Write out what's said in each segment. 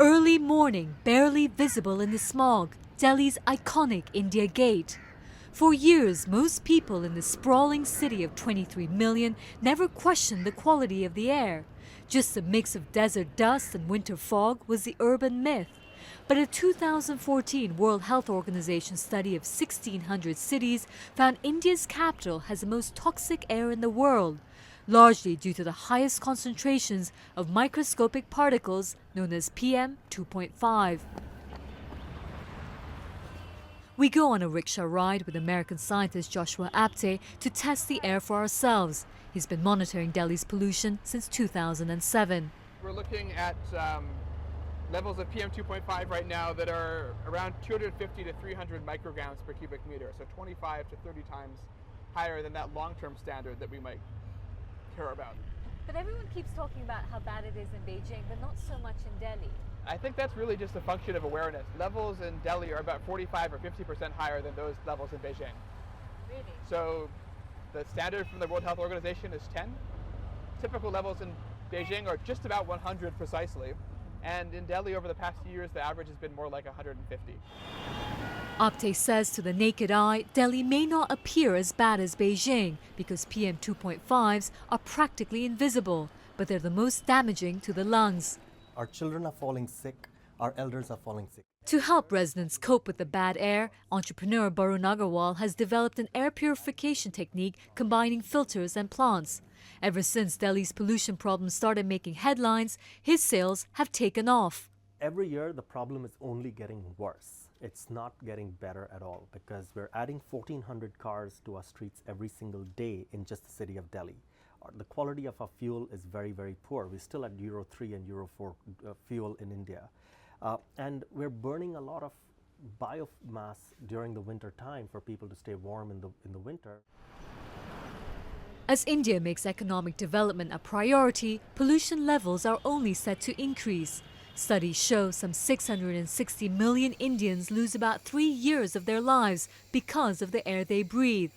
Early morning, barely visible in the smog, Delhi's iconic India Gate. For years, most people in the sprawling city of 23 million never questioned the quality of the air. Just a mix of desert dust and winter fog was the urban myth. But a 2014 World Health Organization study of 1,600 cities found India's capital has the most toxic air in the world, largely due to the highest concentrations of microscopic particles known as PM 2.5. We go on a rickshaw ride with American scientist Joshua Apte to test the air for ourselves. He's been monitoring Delhi's pollution since 2007. We're looking at levels of PM 2.5 right now that are around 250 to 300 micrograms per cubic meter, so 25 to 30 times higher than that long-term standard that we might care about. But everyone keeps talking about how bad it is in Beijing, but not so much in Delhi. I think that's really just a function of awareness. Levels in Delhi are about 45 or 50% higher than those levels in Beijing. Really? So the standard from the World Health Organization is 10. Typical levels in Beijing are just about 100 precisely. And in Delhi over the past few years, the average has been more like 150. Apte says to the naked eye, Delhi may not appear as bad as Beijing because PM 2.5s are practically invisible, but they're the most damaging to the lungs. Our children are falling sick, our elders are falling sick. To help residents cope with the bad air, entrepreneur Barun Agarwal has developed an air purification technique combining filters and plants. Ever since Delhi's pollution problems started making headlines, his sales have taken off. Every year, the problem is only getting worse. It's not getting better at all because we're adding 1,400 cars to our streets every single day in just the city of Delhi. The quality of our fuel is very, very poor. We're still at Euro 3 and Euro 4 fuel in India. And we're burning a lot of biomass during the winter time for people to stay warm in the winter. As India makes economic development a priority, pollution levels are only set to increase. Studies show some 660 million Indians lose about 3 years of their lives because of the air they breathe.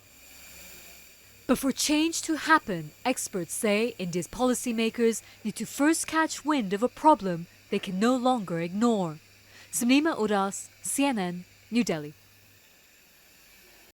But for change to happen, experts say India's policymakers need to first catch wind of a problem they can no longer ignore. Samima Udas, CNN, New Delhi.